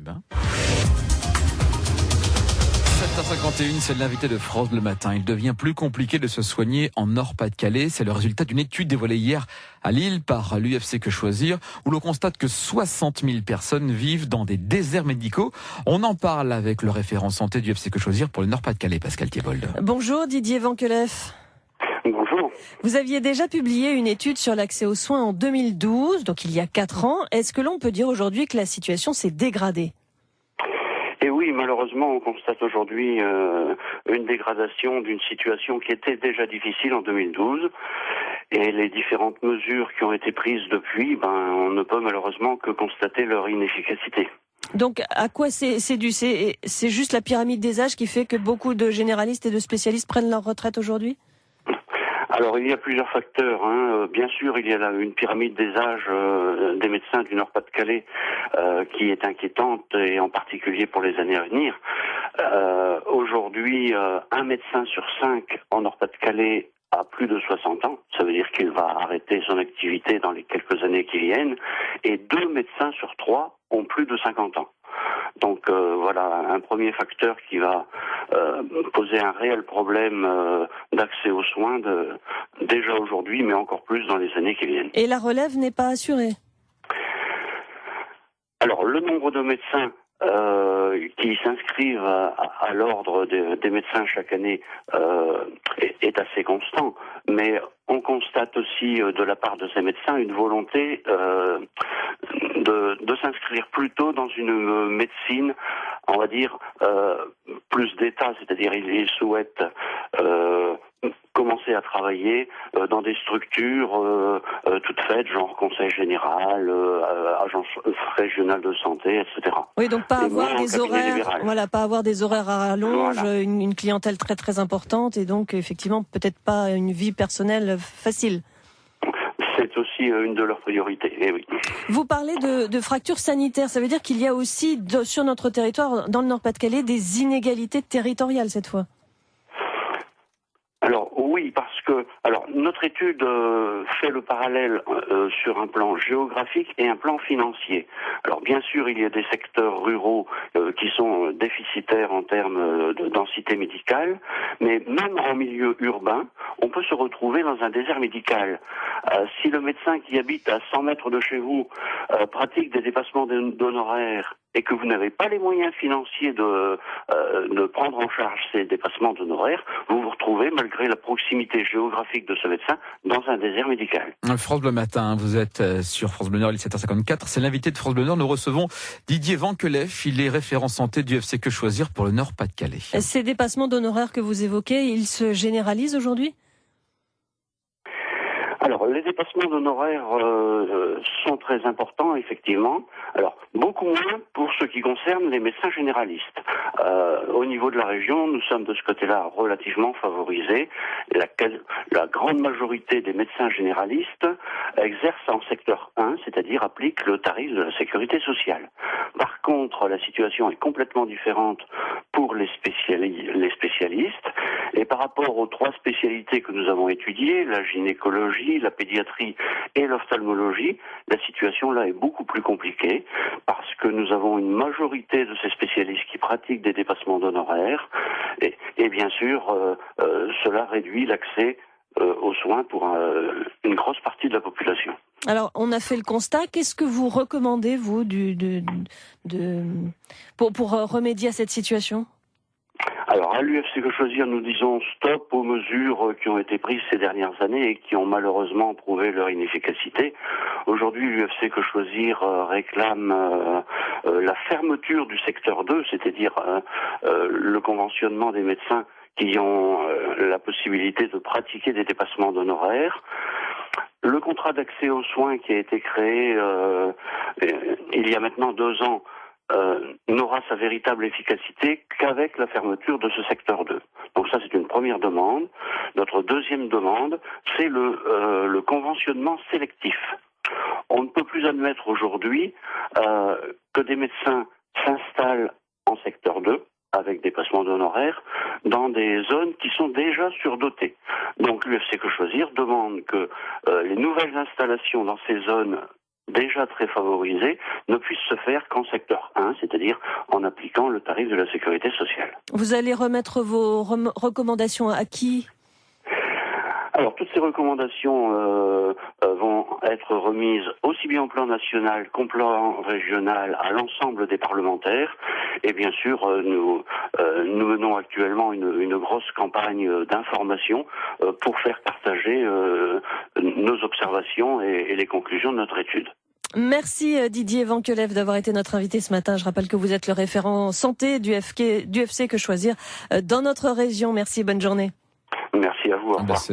Ben. 7h51, c'est l'invité de France Bleu Matin. Il devient plus compliqué de se soigner en Nord-Pas-de-Calais. C'est le résultat d'une étude dévoilée hier à Lille par l'UFC Que Choisir, où l'on constate que 60 000 personnes vivent dans des déserts médicaux. On en parle avec le référent santé du UFC Que Choisir pour le Nord-Pas-de-Calais, Pascal Thiebold. Bonjour Didier Vankelef. Bonjour. Vous aviez déjà publié une étude sur l'accès aux soins en 2012, donc il y a 4 ans. Est-ce que l'on peut dire aujourd'hui que la situation s'est dégradée ? Et oui, malheureusement, on constate aujourd'hui une dégradation d'une situation qui était déjà difficile en 2012. Et les différentes mesures qui ont été prises depuis, on ne peut malheureusement que constater leur inefficacité. Donc, à quoi c'est dû ? C'est juste la pyramide des âges qui fait que beaucoup de généralistes et de spécialistes prennent leur retraite aujourd'hui ? Alors, il y a plusieurs facteurs. Bien sûr, il y a une pyramide des âges des médecins du Nord-Pas-de-Calais qui est inquiétante, et en particulier pour les années à venir. Aujourd'hui, un médecin sur 5 en Nord-Pas-de-Calais a plus de 60 ans. Ça veut dire qu'il va arrêter son activité dans les quelques années qui viennent. Et 2 médecins sur 3 ont plus de 50 ans. Donc voilà un premier facteur qui va poser un réel problème d'accès aux soins déjà aujourd'hui, mais encore plus dans les années qui viennent. Et la relève n'est pas assurée ? Alors le nombre de médecins qui s'inscrivent à l'ordre des médecins chaque année est assez constant, mais on constate aussi de la part de ces médecins une volonté de s'inscrire plutôt dans une médecine, on va dire, plus d'État, c'est-à-dire ils souhaitent commencer à travailler dans des structures toutes faites, genre conseil général, agence régionale de santé, etc. Oui, donc pas Et avoir des horaires, libéral. pas avoir des horaires à rallonge, Voilà. une clientèle très très importante, et donc effectivement peut-être pas une vie personnelle facile. C'est aussi une de leurs priorités, eh oui. Vous parlez de fractures sanitaires, ça veut dire qu'il y a aussi sur notre territoire, dans le Nord-Pas-de-Calais, des inégalités territoriales cette fois. Alors oui, parce que notre étude fait le parallèle sur un plan géographique et un plan financier. Alors bien sûr, il y a des secteurs ruraux qui sont déficitaires en termes de densité médicale, mais même en milieu urbain, on peut se retrouver dans un désert médical. Si le médecin qui habite à 100 mètres de chez vous pratique des dépassements d'honoraires et que vous n'avez pas les moyens financiers de prendre en charge ces dépassements d'honoraires, vous vous retrouvez, malgré la proximité géographique de ce médecin, dans un désert médical. France Bleu Matin, vous êtes sur France Bleu Nord, il est 7h54. C'est l'invité de France Bleu Nord. Nous recevons Didier Vankelef. Il est référent santé du UFC Que Choisir pour le Nord-Pas-de-Calais. Ces dépassements d'honoraires que vous évoquez, ils se généralisent aujourd'hui ? Alors, les dépassements d'honoraires sont très importants, effectivement. Alors, beaucoup moins pour ce qui concerne les médecins généralistes. Au niveau de la région, nous sommes de ce côté-là relativement favorisés. La grande majorité des médecins généralistes exercent en secteur 1, c'est-à-dire appliquent le tarif de la sécurité sociale. Par contre, la situation est complètement différente pour les spécialistes. Et par rapport aux 3 spécialités que nous avons étudiées, la gynécologie, la pédiatrie et l'ophtalmologie, la situation là est beaucoup plus compliquée parce que nous avons une majorité de ces spécialistes qui pratiquent des dépassements d'honoraires et bien sûr cela réduit l'accès aux soins pour une grosse partie de la population. Alors, on a fait le constat. Qu'est-ce que vous recommandez, vous, pour remédier à cette situation ? Alors, à l'UFC Que Choisir, nous disons stop aux mesures qui ont été prises ces dernières années et qui ont malheureusement prouvé leur inefficacité. Aujourd'hui, l'UFC Que Choisir réclame la fermeture du secteur 2, c'est-à-dire le conventionnement des médecins qui ont la possibilité de pratiquer des dépassements d'honoraires. Le contrat d'accès aux soins qui a été créé il y a maintenant 2 ans n'aura sa véritable efficacité qu'avec la fermeture de ce secteur 2. Donc ça, c'est une première demande. Notre deuxième demande, c'est le conventionnement sélectif. On ne peut plus admettre aujourd'hui que des médecins s'installent en secteur 2 avec des passements d'honoraires dans des zones qui sont déjà surdotées. Donc l'UFC Que Choisir demande que les nouvelles installations dans ces zones déjà très favorisés ne puisse se faire qu'en secteur 1, c'est-à-dire en appliquant le tarif de la sécurité sociale. Vous allez remettre vos recommandations à qui ? Alors, toutes ces recommandations vont être remises aussi bien au plan national qu'au plan régional à l'ensemble des parlementaires. Et bien sûr, nous menons actuellement une grosse campagne d'information pour faire partager nos observations et les conclusions de notre étude. Merci Didier Vanquelev d'avoir été notre invité ce matin. Je rappelle que vous êtes le référent santé du FC Que Choisir dans notre région. Merci, bonne journée. Merci à vous. Au revoir.